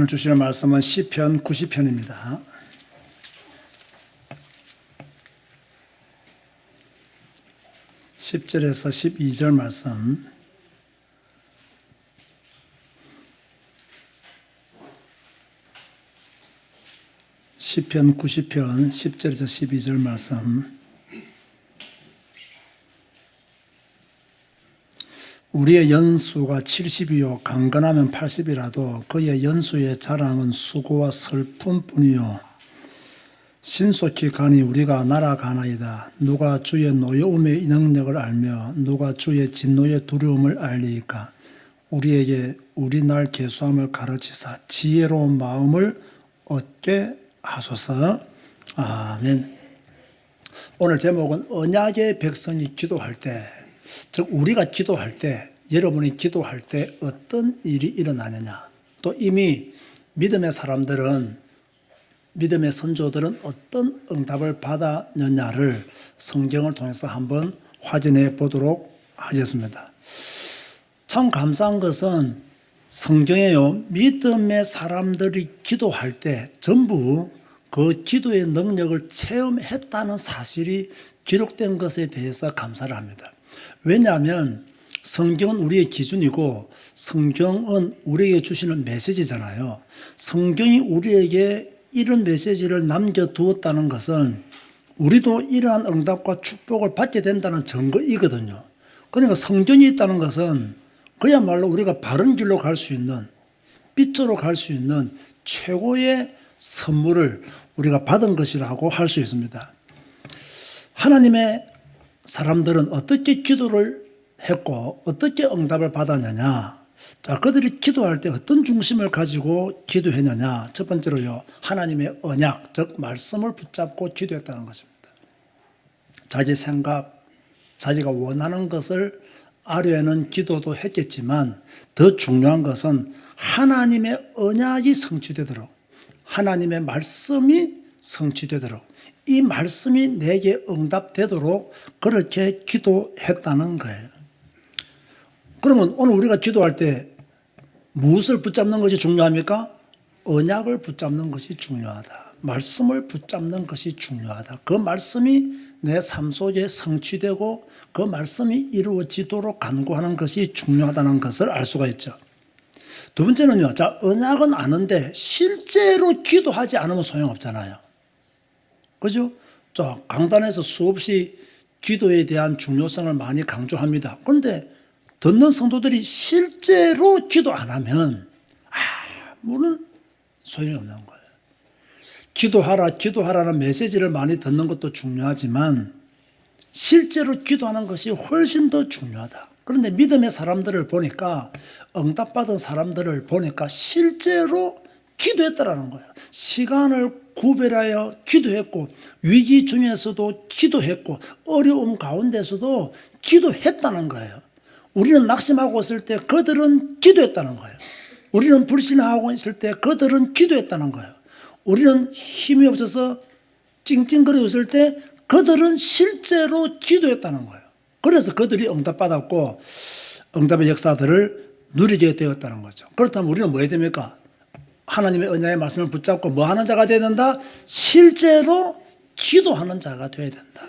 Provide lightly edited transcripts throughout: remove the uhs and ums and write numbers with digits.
오늘 주시는 말씀은 시편 90편입니다. (10절에서) (12절) 말씀. 시편 90편 (10절에서) (12절) 말씀. 우리의 연수가 70이요 강건하면 80이라도 그의 연수의 자랑은 수고와 슬픔뿐이요 신속히 가니 우리가 날아가나이다. 누가 주의 노여움의 능력을 알며 누가 주의 진노의 두려움을 알리이까. 우리에게 우리 날 계수함을 가르치사 지혜로운 마음을 얻게 하소서. 아멘. 오늘 제목은 언약의 백성이 기도할 때, 즉 우리가 기도할 때, 여러분이 기도할 때 어떤 일이 일어나느냐, 또 이미 믿음의 사람들은, 믿음의 선조들은 어떤 응답을 받았느냐를 성경을 통해서 한번 확인해 보도록 하겠습니다. 참 감사한 것은 성경에요, 믿음의 사람들이 기도할 때 전부 그 기도의 능력을 체험했다는 사실이 기록된 것에 대해서 감사를 합니다. 왜냐하면 성경은 우리의 기준이고 성경은 우리에게 주시는 메시지잖아요. 성경이 우리에게 이런 메시지를 남겨두었다는 것은 우리도 이러한 응답과 축복을 받게 된다는 증거이거든요. 그러니까 성경이 있다는 것은 그야말로 우리가 바른 길로 갈 수 있는, 빛으로 갈 수 있는 최고의 선물을 우리가 받은 것이라고 할 수 있습니다. 하나님의 사람들은 어떻게 기도를 했고 어떻게 응답을 받았느냐. 자, 그들이 기도할 때 어떤 중심을 가지고 기도했느냐. 첫 번째로요, 하나님의 언약, 즉 말씀을 붙잡고 기도했다는 것입니다. 자기 생각, 자기가 원하는 것을 아뢰는 기도도 했겠지만 더 중요한 것은 하나님의 언약이 성취되도록, 하나님의 말씀이 성취되도록, 이 말씀이 내게 응답되도록 그렇게 기도했다는 거예요. 그러면 오늘 우리가 기도할 때 무엇을 붙잡는 것이 중요합니까? 언약을 붙잡는 것이 중요하다. 말씀을 붙잡는 것이 중요하다. 그 말씀이 내 삶 속에 성취되고 그 말씀이 이루어지도록 간구하는 것이 중요하다는 것을 알 수가 있죠. 두 번째는요, 자, 언약은 아는데 실제로 기도하지 않으면 소용없잖아요. 그죠? 자, 강단에서 수없이 기도에 대한 중요성을 많이 강조합니다. 그런데 듣는 성도들이 실제로 기도 안 하면 아무런 소용이 없는 거예요. 기도하라, 기도하라는 메시지를 많이 듣는 것도 중요하지만 실제로 기도하는 것이 훨씬 더 중요하다. 그런데 믿음의 사람들을 보니까, 응답받은 사람들을 보니까 실제로 기도했다라는 거예요. 시간을 구별하여 기도했고, 위기 중에서도 기도했고, 어려움 가운데서도 기도했다는 거예요. 우리는 낙심하고 있을 때 그들은 기도했다는 거예요. 우리는 불신하고 있을 때 그들은 기도했다는 거예요. 우리는 힘이 없어서 찡찡거리고 있을 때 그들은 실제로 기도했다는 거예요. 그래서 그들이 응답받았고 응답의 역사들을 누리게 되었다는 거죠. 그렇다면 우리는 뭐 해야 됩니까? 하나님의 언약의 말씀을 붙잡고 뭐 하는 자가 되어야 된다? 실제로 기도하는 자가 되어야 된다.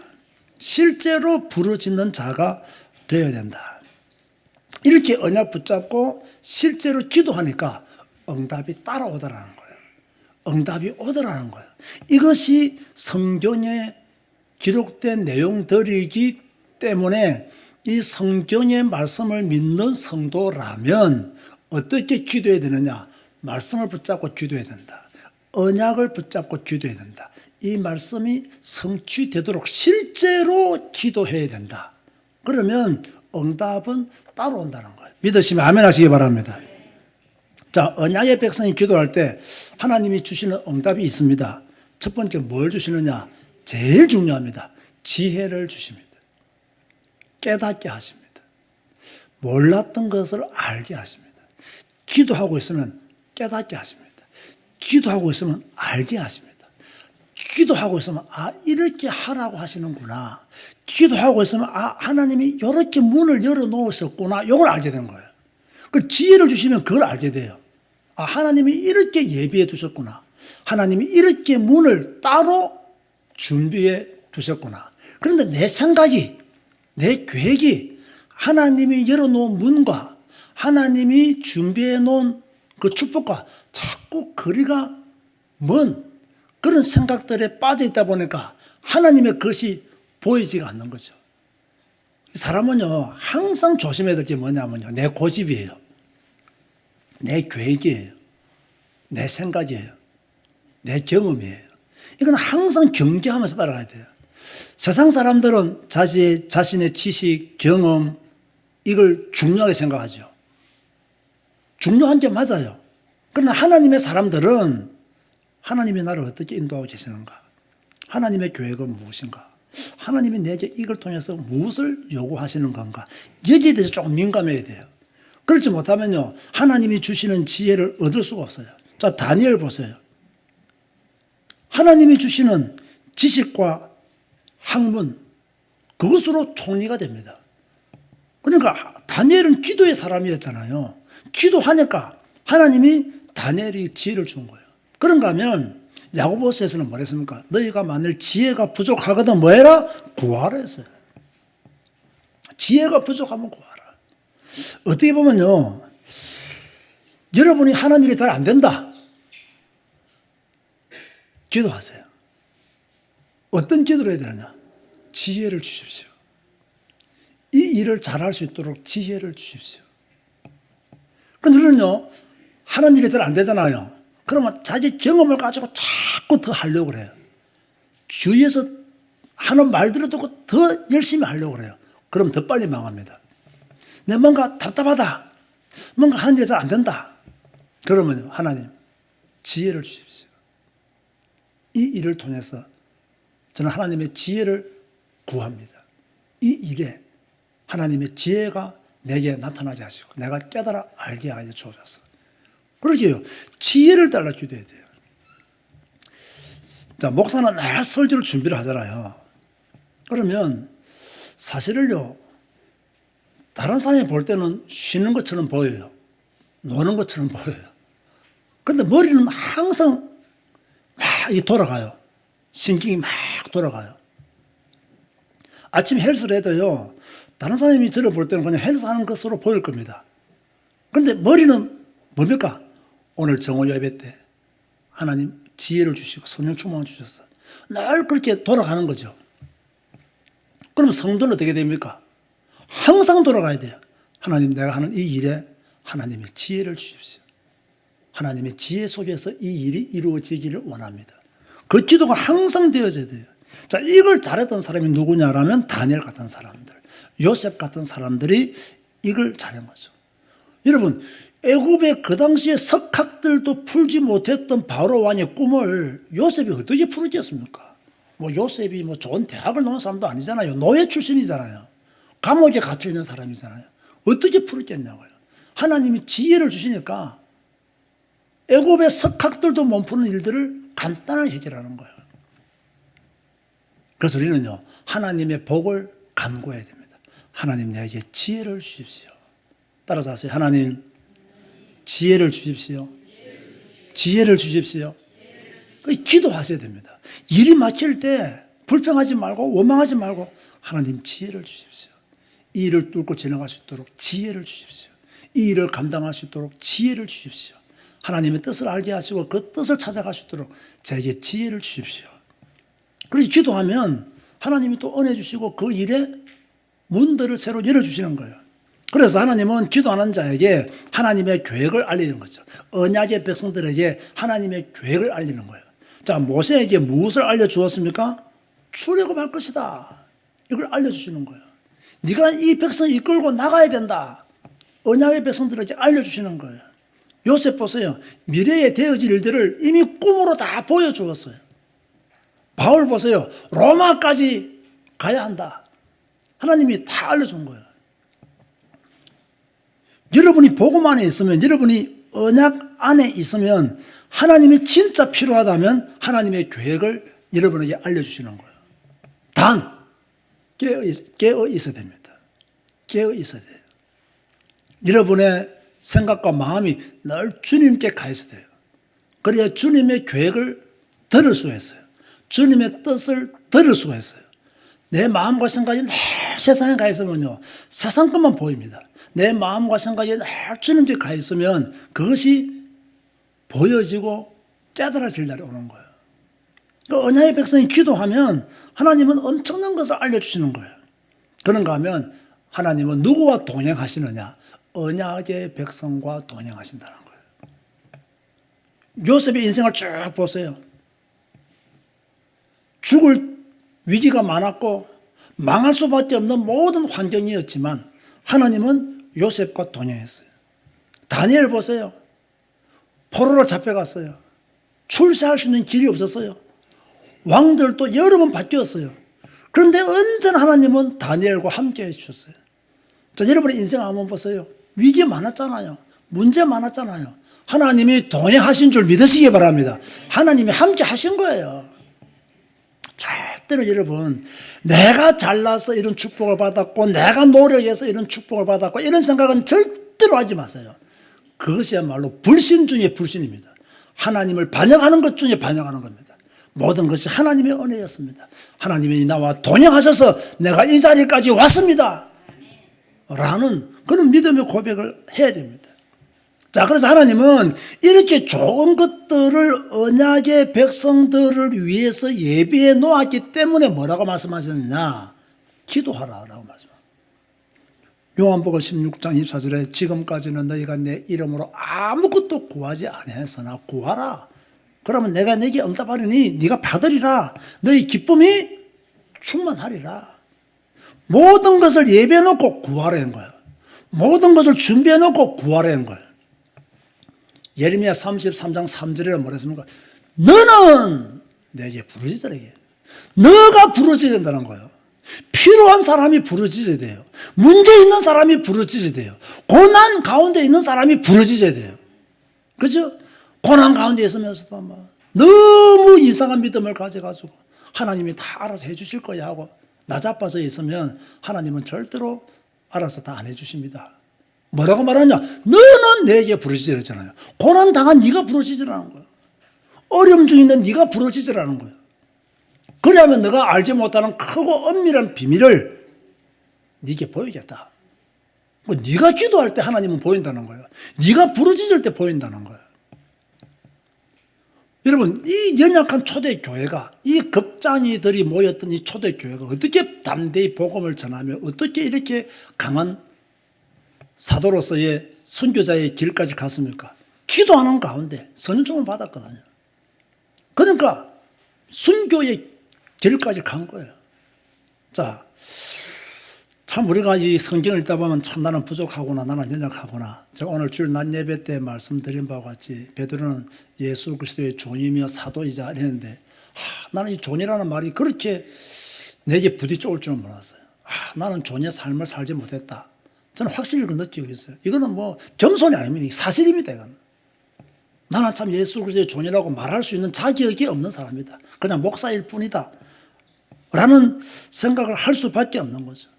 실제로 부르짖는 자가 되어야 된다. 이렇게 언약 붙잡고 실제로 기도하니까 응답이 따라오더라는 거예요. 응답이 오더라는 거예요. 이것이 성경에 기록된 내용들이기 때문에 이 성경의 말씀을 믿는 성도라면 어떻게 기도해야 되느냐? 말씀을 붙잡고 기도해야 된다. 언약을 붙잡고 기도해야 된다. 이 말씀이 성취되도록 실제로 기도해야 된다. 그러면 응답은 따라온다는 거예요. 믿으시면 아멘 하시기 바랍니다. 자, 언약의 백성이 기도할 때 하나님이 주시는 응답이 있습니다. 첫 번째 뭘 주시느냐? 제일 중요합니다. 지혜를 주십니다. 깨닫게 하십니다. 몰랐던 것을 알게 하십니다. 기도하고 있으면 깨닫게 하십니다. 기도하고 있으면 알게 하십니다. 기도하고 있으면 이렇게 하라고 하시는구나. 기도하고 있으면 하나님이 이렇게 문을 열어놓으셨구나. 이걸 알게 된 거예요. 그 지혜를 주시면 그걸 알게 돼요. 아, 하나님이 이렇게 예비해 두셨구나. 하나님이 이렇게 문을 따로 준비해 두셨구나. 그런데 내 생각이, 내 계획이 하나님이 열어놓은 문과 하나님이 준비해 놓은 그 축복과 자꾸 거리가 먼 그런 생각들에 빠져 있다 보니까 하나님의 것이 보이지가 않는 거죠. 사람은요, 항상 조심해야 될 게 뭐냐면요, 내 고집이에요. 내 계획이에요. 내 생각이에요. 내 경험이에요. 이건 항상 경계하면서 따라가야 돼요. 세상 사람들은 자신의 지식, 경험, 이걸 중요하게 생각하죠. 중요한 게 맞아요. 그러나 하나님의 사람들은 하나님이 나를 어떻게 인도하고 계시는가? 하나님의 계획은 무엇인가? 하나님이 내게 이걸 통해서 무엇을 요구하시는 건가? 여기에 대해서 조금 민감해야 돼요. 그렇지 못하면요, 하나님이 주시는 지혜를 얻을 수가 없어요. 자, 다니엘 보세요. 하나님이 주시는 지식과 학문, 그것으로 총리가 됩니다. 그러니까 다니엘은 기도의 사람이었잖아요. 기도하니까 하나님이 다니엘이 지혜를 준 거예요. 그런가 하면 야고보서에서는 뭐랬습니까? 너희가 만일 지혜가 부족하거든 뭐해라? 구하라 했어요. 지혜가 부족하면 구하라. 어떻게 보면요, 여러분이 하는 일이 잘 안 된다. 기도하세요. 어떤 기도를 해야 되느냐? 지혜를 주십시오. 이 일을 잘할 수 있도록 지혜를 주십시오. 그런데 우리는요, 하는 일이 잘 안 되잖아요. 그러면 자기 경험을 가지고 자꾸 더 하려고 그래요. 주위에서 하는 말들을 듣고 더 열심히 하려고 그래요. 그럼 더 빨리 망합니다. 내 뭔가 답답하다. 뭔가 하는 일이 잘 안 된다. 그러면 하나님, 지혜를 주십시오. 이 일을 통해서 저는 하나님의 지혜를 구합니다. 이 일에 하나님의 지혜가 내게 나타나게 하시고 내가 깨달아 알게 하여 주옵소서. 그러게요. 지혜를 달라 기도해야 돼요. 자, 목사는 늘 설교를 준비를 하잖아요. 그러면 사실을요, 다른 사람이 볼 때는 쉬는 것처럼 보여요. 노는 것처럼 보여요. 그런데 머리는 항상 막 돌아가요. 신경이 막 돌아가요. 아침 헬스를 해도요, 다른 사람이 저를 볼 때는 그냥 헬스하는 것으로 보일 겁니다. 그런데 머리는 뭡니까? 오늘 정오 예배 때 하나님 지혜를 주시고 성령 충만을 주셨어. 늘 그렇게 돌아가는 거죠. 그럼 성도는 어떻게 됩니까? 항상 돌아가야 돼요. 하나님, 내가 하는 이 일에 하나님의 지혜를 주십시오. 하나님의 지혜 속에서 이 일이 이루어지기를 원합니다. 그 기도가 항상 되어져야 돼요. 자, 이걸 잘했던 사람이 누구냐라면 다니엘 같은 사람들, 요셉 같은 사람들이 이걸 잘한 거죠. 여러분, 애굽의 그 당시에 석학들도 풀지 못했던 바로 왕의 꿈을 요셉이 어떻게 풀었겠습니까? 뭐 요셉이 뭐 좋은 대학을 나온 사람도 아니잖아요. 노예 출신이잖아요. 감옥에 갇혀 있는 사람이잖아요. 어떻게 풀었겠냐고요. 하나님이 지혜를 주시니까 애굽의 석학들도 못 푸는 일들을 간단하게 해결하는 거예요. 그래서 우리는요, 하나님의 복을 간구해야 됩니다. 하나님, 내게 지혜를 주십시오. 따라서 하세요. 하나님, 지혜를 주십시오. 지혜를 주십시오. 기도하셔야 됩니다. 일이 막힐 때 불평하지 말고 원망하지 말고 하나님, 지혜를 주십시오. 이 일을 뚫고 지나갈 수 있도록 지혜를 주십시오. 이 일을 감당할 수 있도록 지혜를 주십시오. 하나님의 뜻을 알게 하시고 그 뜻을 찾아갈 수 있도록 저에게 지혜를 주십시오. 그렇게 기도하면 하나님이 또 은혜 주시고 그 일에 문들을 새로 열어주시는 거예요. 그래서 하나님은 기도하는 자에게 하나님의 계획을 알리는 거죠. 언약의 백성들에게 하나님의 계획을 알리는 거예요. 자, 모세에게 무엇을 알려주었습니까? 출애굽할 것이다. 이걸 알려주시는 거예요. 네가 이 백성 이끌고 나가야 된다. 언약의 백성들에게 알려주시는 거예요. 요셉 보세요. 미래에 되어질 일들을 이미 꿈으로 다 보여주었어요. 바울 보세요. 로마까지 가야 한다. 하나님이 다 알려준 거예요. 여러분이 복음 안에 있으면, 여러분이 언약 안에 있으면 하나님이 진짜 필요하다면 하나님의 계획을 여러분에게 알려주시는 거예요. 단 깨어 있어야 됩니다. 깨어 있어야 돼요. 여러분의 생각과 마음이 늘 주님께 가 있어야 돼요. 그래야 주님의 계획을 들을 수가 있어요. 주님의 뜻을 들을 수가 있어요. 내 마음과 생각이 늘 세상에 가 있으면요, 세상 것만 보입니다. 내 마음과 생각이 늘 주님께 가 있으면 그것이 보여지고 깨달아질 날이 오는 거예요. 그 언약의 백성이 기도하면 하나님은 엄청난 것을 알려주시는 거예요. 그런가 하면 하나님은 누구와 동행하시느냐? 언약의 백성과 동행하신다는 거예요. 요셉의 인생을 쭉 보세요. 죽을 위기가 많았고 망할 수밖에 없는 모든 환경이었지만 하나님은 요셉과 동행했어요. 다니엘 보세요. 포로로 잡혀갔어요. 출세할 수 있는 길이 없었어요. 왕들도 여러 번 바뀌었어요. 그런데 언제나 하나님은 다니엘과 함께 해주셨어요. 자, 여러분의 인생 한번 보세요. 위기 많았잖아요. 문제 많았잖아요. 하나님이 동행하신 줄 믿으시기 바랍니다. 하나님이 함께 하신 거예요. 절대로 여러분, 내가 잘나서 이런 축복을 받았고 내가 노력해서 이런 축복을 받았고 이런 생각은 절대로 하지 마세요. 그것이야말로 불신 중에 불신입니다. 하나님을 반영하는 것 중에 반영하는 겁니다. 모든 것이 하나님의 은혜였습니다. 하나님이 나와 동행하셔서 내가 이 자리까지 왔습니다 라는 그런 믿음의 고백을 해야 됩니다. 자, 그래서 하나님은 이렇게 좋은 것들을 언약의 백성들을 위해서 예비해 놓았기 때문에 뭐라고 말씀하셨느냐? 기도하라 라고 말씀합니다. 요한복음 16장 24절에 지금까지는 너희가 내 이름으로 아무것도 구하지 아니하였으나 구하라. 그러면 내가 네게 응답하리니 네가 받으리라. 너희 기쁨이 충만하리라. 모든 것을 예비해 놓고 구하라는 거예요. 모든 것을 준비해 놓고 구하라는 거예요. 예레미야 33장 3절에 뭐라 했습니까? 너는 내게 부르짖으라. 너가 부르짖어야 된다는 거예요. 필요한 사람이 부르짖어야 돼요. 문제 있는 사람이 부르짖어야 돼요. 고난 가운데 있는 사람이 부르짖어야 돼요. 그죠? 고난 가운데 있으면서도 막 너무 이상한 믿음을 가져가지고 하나님이 다 알아서 해주실 거야 하고 나자빠져 있으면 하나님은 절대로 알아서 다 안 해주십니다. 뭐라고 말하냐? 너는 내게 부르짖으라잖아요. 고난 당한 네가 부르짖으라는 거예요. 어려움 중에 있는 네가 부르짖으라는 거예요. 그러면 너가 알지 못하는 크고 엄밀한 비밀을 네게 보이겠다. 뭐 네가 기도할 때 하나님은 보인다는 거예요. 네가 부르짖을 때 보인다는 거예요. 여러분, 이 연약한 초대교회가, 이 급장이들이 모였던 이 초대교회가 어떻게 담대히 복음을 전하며 어떻게 이렇게 강한 사도로서의 선교자의 길까지 갔습니까? 기도하는 가운데 선언총을 받았거든요. 그러니까 순교의 길까지 간 거예요. 자, 참 우리가 이 성경을 읽다 보면 참 나는 부족하구나, 나는 연약하구나. 제가 오늘 주일 낮 예배 때 말씀드린 바와 같이 베드로는 예수 그리스도의 종이며 사도이자 이랬는데 나는 이 종이라는 말이 그렇게 내게 부딪혀올 줄은 몰랐어요. 나는 종의 삶을 살지 못했다. 저는 확실히 그걸 느끼고 있어요. 이거는 뭐 겸손이 아닙니다. 사실입니다. 이건. 나는 참 예수 그리스도의 종이라고 말할 수 있는 자격이 없는 사람이다. 그냥 목사일 뿐이다 라는 생각을 할 수밖에 없는 거죠.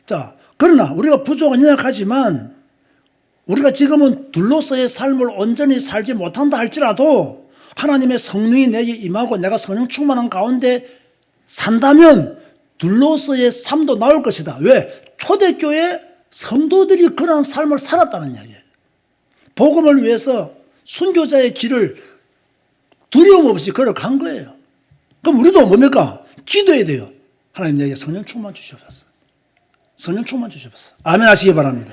자, 그러나 우리가 부족은 연약하지만 우리가 지금은 둘로서의 삶을 온전히 살지 못한다 할지라도 하나님의 성령이 내게 임하고 내가 성령 충만한 가운데 산다면 둘로서의 삶도 나올 것이다. 왜? 초대교회 성도들이 그런 삶을 살았다는 이야기예요. 복음을 위해서 순교자의 길을 두려움 없이 걸어간 거예요. 그럼 우리도 뭡니까? 기도해야 돼요. 하나님 내게 성령 충만 주시옵소서. 성령 충만 주시옵소서. 아멘 하시기 바랍니다.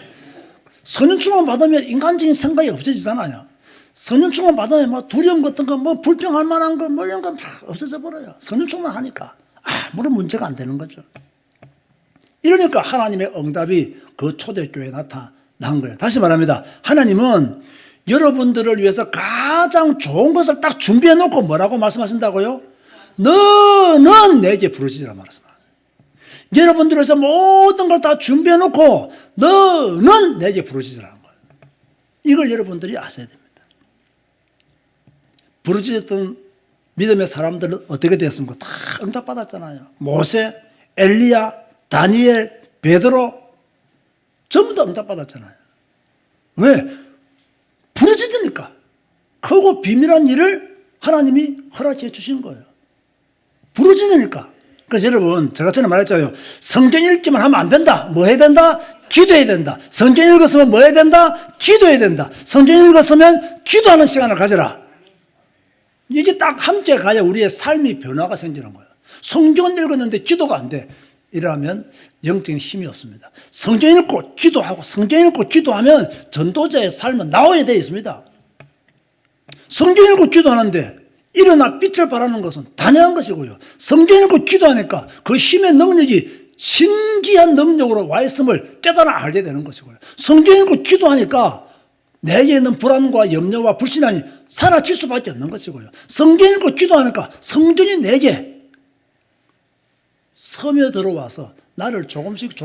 성령 충만 받으면 인간적인 생각이 없어지잖아요. 성령 충만 받으면 뭐 두려움 같은 거, 뭐 불평할 만한 거, 뭐 이런 거 막 없어져 버려요. 성령 충만 하니까 아무런 문제가 안 되는 거죠. 이러니까 하나님의 응답이 그 초대교회에 나타난 거예요. 다시 말합니다. 하나님은 여러분들을 위해서 가장 좋은 것을 딱 준비해 놓고 뭐라고 말씀하신다고요? 너는 내게 부르짖으라 말씀합니다. 여러분들을 위해서 모든 걸 다 준비해 놓고 너는 내게 부르짖으라는 거예요. 이걸 여러분들이 아셔야 됩니다. 부르짖었던 믿음의 사람들은 어떻게 됐습니까? 다 응답받았잖아요. 모세, 엘리야, 다니엘, 베드로 전부 다 응답받았잖아요. 왜? 부러지니까 크고 비밀한 일을 하나님이 허락해 주신 거예요. 부러지니까. 그래서 여러분, 제가 전에 말했잖아요. 성경 읽기만 하면 안 된다. 뭐 해야 된다? 기도해야 된다. 성경 읽었으면 뭐 해야 된다? 기도해야 된다. 성경 읽었으면 기도하는 시간을 가져라. 이게 딱 함께 가야 우리의 삶이 변화가 생기는 거예요. 성경은 읽었는데 기도가 안 돼. 이러면 영적인 힘이 없습니다. 성경 읽고 기도하고 성경 읽고 기도하면 전도자의 삶은 나오게 되어 있습니다. 성경 읽고 기도하는데 일어나 빛을 발하는 것은 당연한 것이고요. 성경 읽고 기도하니까 그 힘의 능력이 신기한 능력으로 와 있음을 깨달아 알게 되는 것이고요. 성경 읽고 기도하니까 내게 있는 불안과 염려와 불신앙이 사라질 수밖에 없는 것이고요. 성경 읽고 기도하니까 성전이 내게 스며 들어와서 나를 조금씩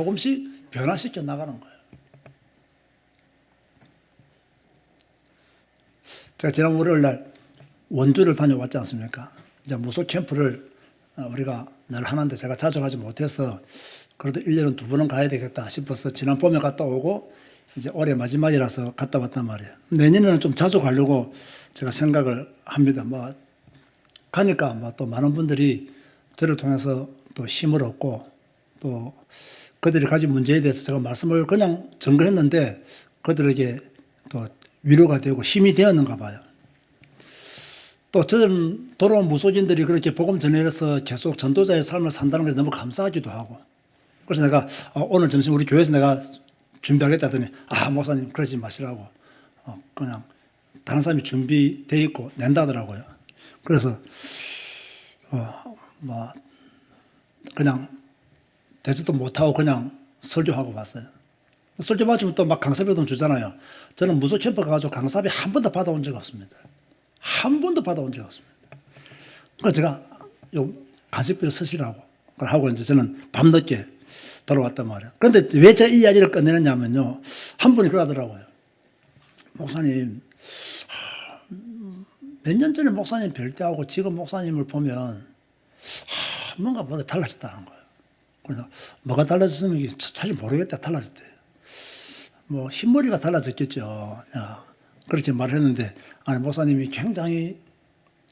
변화시켜 나가는 거예요. 제가 지난 월요일 날 원주를 다녀왔지 않습니까? 이제 무소 캠프를 우리가 늘 하는데 제가 자주 가지 못해서 그래도 1년은 2번은 가야 되겠다 싶어서 지난 봄에 갔다 오고 이제 올해 마지막이라서 갔다 왔단 말이에요. 내년에는 좀 자주 가려고 제가 생각을 합니다. 뭐 가니까 뭐 또 많은 분들이 저를 통해서 또 힘을 얻고 또 그들이 가진 문제에 대해서 제가 말씀을 그냥 전거했는데 그들에게 또 위로가 되고 힘이 되었는가 봐요. 또 저는 돌아온 무속인들이 그렇게 복음 전해서 계속 전도자의 삶을 산다는 것에 너무 감사하기도 하고 그래서 내가 오늘 점심 우리 교회에서 내가 준비하겠다 하더니 목사님 그러지 마시라고 그냥 다른 사람이 준비되어 있고 낸다더라고요. 그래서 그냥 대처도 못하고 그냥 설교하고 왔어요. 설교 마치면 또 막 강사비 돈 주잖아요. 저는 무소 캠프 가가지고 강사비 한 번도 받아온 적 없습니다. 한 번도 받아온 적 없습니다. 그래서 제가 요 간식비를 쓰시라고 하고 이제 저는 밤늦게 돌아왔단 말이에요. 그런데 왜 제가 이 이야기를 꺼내느냐면요. 한 분이 그러더라고요. 목사님, 몇 년 전에 목사님 뵐 때하고 지금 목사님을 보면 뭔가 뭐가 달라졌다는 거예요. 그래서 뭐가 달라졌으면 잘 모르겠다. 달라졌대. 뭐 흰머리가 달라졌겠죠. 그렇게 말했는데 아니 목사님이 굉장히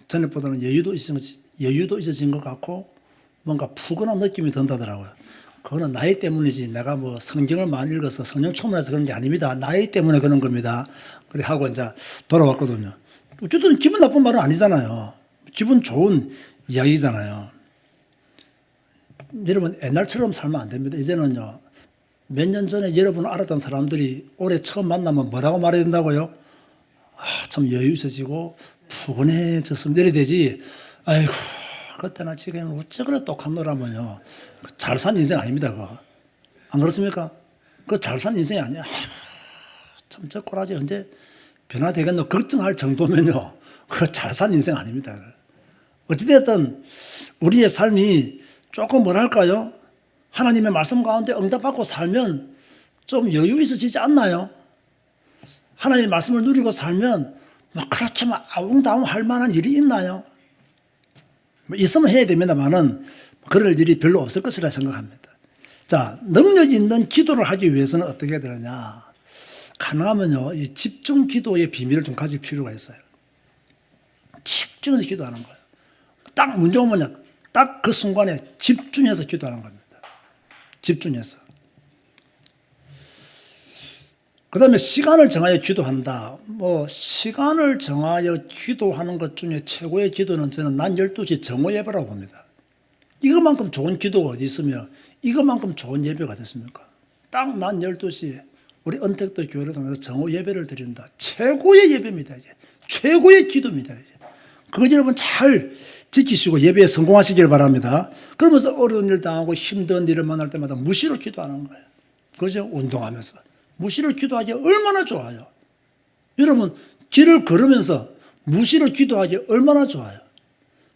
전에보다는 여유도 있어진 것 같고 뭔가 푸근한 느낌이 든다더라고요. 그거는 나이 때문이지 내가 뭐 성경을 많이 읽어서 성령 초문해서 그런 게 아닙니다. 나이 때문에 그런 겁니다. 그래 하고 이제 돌아왔거든요. 어쨌든 기분 나쁜 말은 아니잖아요. 기분 좋은 이야기잖아요. 여러분 옛날처럼 살면 안 됩니다. 이제는요. 몇 년 전에 여러분을 알았던 사람들이 올해 처음 만나면 뭐라고 말해야 된다고요? 참 여유 있어지고 푸근해졌으면 이래야 되지. 아이고 그때나 지금 어째 그래 똑한 놈라면요. 잘 산 인생 아닙니다. 그거. 안 그렇습니까? 그거 잘 산 인생이 아니야. 참 저 꼬라지 언제 변화되겠노 걱정할 정도면요. 그거 잘 산 인생 아닙니다. 어찌됐든 우리의 삶이 조금 뭐랄까요? 하나님의 말씀 가운데 응답받고 살면 좀 여유 있어지지 않나요? 하나님의 말씀을 누리고 살면 뭐 그렇게 막 아웅다웅 할 만한 일이 있나요? 뭐 있으면 해야 됩니다만은 그럴 일이 별로 없을 것이라 생각합니다. 자, 능력 있는 기도를 하기 위해서는 어떻게 해야 되느냐? 가능하면요, 이 집중 기도의 비밀을 좀 가질 필요가 있어요. 집중해서 기도하는 거예요. 딱 문제 오면 딱 그 순간에 집중해서 기도하는 겁니다. 집중해서. 그 다음에 시간을 정하여 기도한다. 뭐, 시간을 정하여 기도하는 것 중에 최고의 기도는 저는 난 12시 정오 예배라고 봅니다. 이것만큼 좋은 기도가 어디 있으며, 이것만큼 좋은 예배가 됐습니까? 딱 난 12시에 우리 언택도 교회를 통해서 정오 예배를 드린다. 최고의 예배입니다, 이제. 최고의 기도입니다, 이제. 그거 여러분 잘 지키시고 예배에 성공하시길 바랍니다. 그러면서 어려운 일 당하고 힘든 일을 만날 때마다 무시로 기도하는 거예요. 그죠? 운동하면서. 무시로 기도하기 얼마나 좋아요. 여러분 길을 걸으면서 무시로 기도하기 얼마나 좋아요.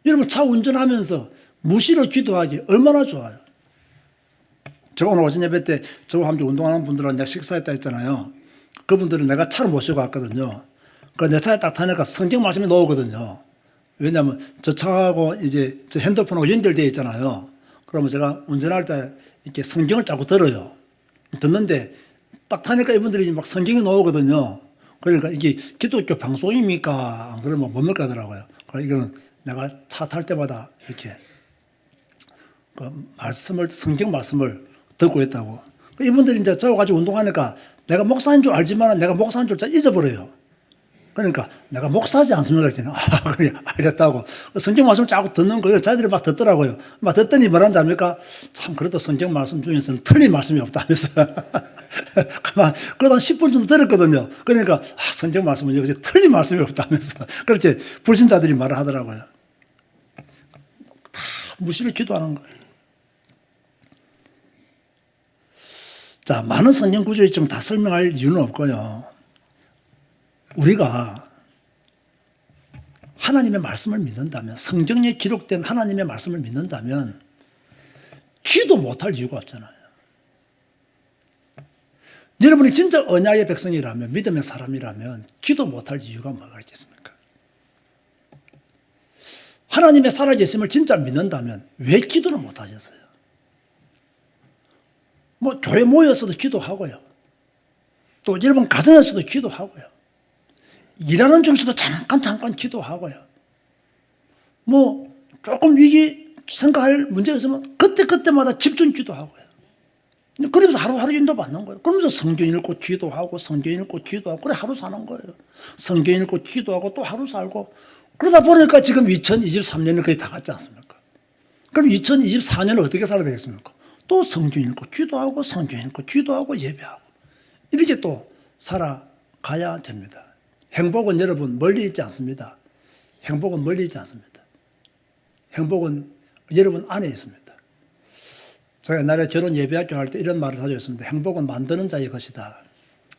여러분 차 운전하면서 무시로 기도하기 얼마나 좋아요. 제가 오늘 오전 예배 때 저와 함께 운동하는 분들은 내가 식사했다 했잖아요. 그분들은 내가 차를 모시고 갔거든요. 내 차에 딱 타니까 성경 말씀이 나오거든요. 왜냐하면 저 차하고 이제 저 핸드폰하고 연결되어 있잖아요. 그러면 제가 운전할 때 이렇게 성경을 자꾸 들어요. 듣는데 딱 타니까 이분들이 막 성경이 나오거든요. 그러니까 이게 기독교 방송입니까? 안 그러면 뭡니까 하더라고요. 이거는 내가 차 탈 때마다 이렇게 성경 말씀을 듣고 있다고. 이분들이 이제 저거 가지고 운동하니까 내가 목사인 줄 알지만 내가 목사인 줄 잘 잊어버려요. 그러니까 내가 목사지 않습니까? 그래, 알겠다고. 성경 말씀을 자꾸 듣는 거예요. 자기들이 막 듣더라고요. 막 듣더니 뭐라는지 압니까? 참, 그래도 성경 말씀 중에서는 틀린 말씀이 없다면서. 그만, 그러다 10분 정도 들었거든요. 그러니까, 성경 말씀은 여기서 틀린 말씀이 없다면서. 그렇게 불신자들이 말을 하더라고요. 다 무시를 기도하는 거예요. 자, 많은 성경 구절이 좀 다 설명할 이유는 없고요. 우리가 하나님의 말씀을 믿는다면, 성경에 기록된 하나님의 말씀을 믿는다면 기도 못할 이유가 없잖아요. 여러분이 진짜 언약의 백성이라면, 믿음의 사람이라면 기도 못할 이유가 뭐가 있겠습니까? 하나님의 살아계심을 진짜 믿는다면 왜 기도를 못하셨어요? 뭐 교회 모여서도 기도하고요. 또 여러분 가정에서도 기도하고요. 일하는 중에서도 잠깐 기도하고요. 뭐 조금 위기 생각할 문제가 있으면 그때마다 집중 기도하고요. 그러면서 하루하루 인도받는 거예요. 그러면서 성경 읽고 기도하고 성경 읽고 기도하고 그래 하루 사는 거예요. 성경 읽고 기도하고 또 하루 살고 그러다 보니까 지금 2023년이 거의 다 갔지 않습니까? 그럼 2024년은 어떻게 살아야 되겠습니까? 또 성경 읽고 기도하고 성경 읽고 기도하고 예배하고 이렇게 또 살아가야 됩니다. 행복은 여러분 멀리 있지 않습니다. 행복은 멀리 있지 않습니다. 행복은 여러분 안에 있습니다. 제가 옛날에 결혼 예배학교 할 때 이런 말을 자주 했습니다. 행복은 만드는 자의 것이다.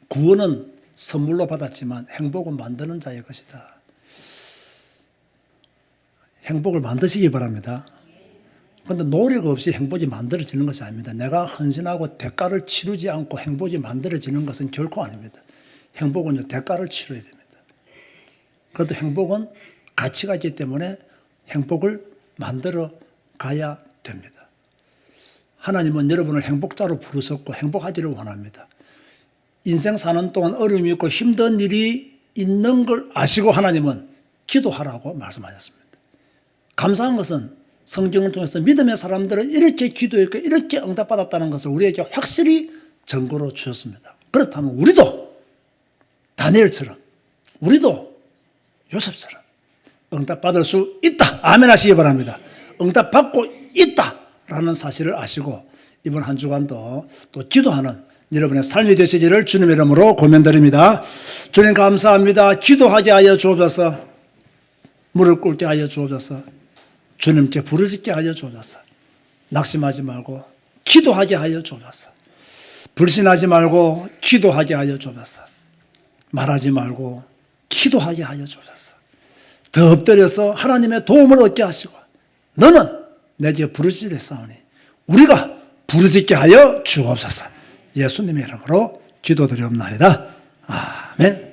구원은 선물로 받았지만 행복은 만드는 자의 것이다. 행복을 만드시기 바랍니다. 그런데 노력 없이 행복이 만들어지는 것이 아닙니다. 내가 헌신하고 대가를 치르지 않고 행복이 만들어지는 것은 결코 아닙니다. 행복은요, 대가를 치러야 됩니다. 그래도 행복은 가치가 있기 때문에 행복을 만들어 가야 됩니다. 하나님은 여러분을 행복자로 부르셨고 행복하기를 원합니다. 인생 사는 동안 어려움이 있고 힘든 일이 있는 걸 아시고 하나님은 기도하라고 말씀하셨습니다. 감사한 것은 성경을 통해서 믿음의 사람들은 이렇게 기도했고 이렇게 응답받았다는 것을 우리에게 확실히 증거로 주셨습니다. 그렇다면 우리도 다니엘처럼 우리도 요셉처럼 응답받을 수 있다. 아멘 하시기 바랍니다. 응답받고 있다라는 사실을 아시고 이번 한 주간도 또 기도하는 여러분의 삶이 되시기를 주님의 이름으로 고면드립니다. 주님 감사합니다. 기도하게 하여 주옵소서. 무릎 꿇게 하여 주옵소서. 주님께 부르짖게 하여 주옵소서. 낙심하지 말고 기도하게 하여 주옵소서. 불신하지 말고 기도하게 하여 주옵소서. 말하지 말고 기도하게 하여 주옵소서. 더 엎드려서 하나님의 도움을 얻게 하시고 너는 내게 부르짖으랬사오니 우리가 부르짖게 하여 주옵소서. 예수님의 이름으로 기도드리옵나이다. 아멘.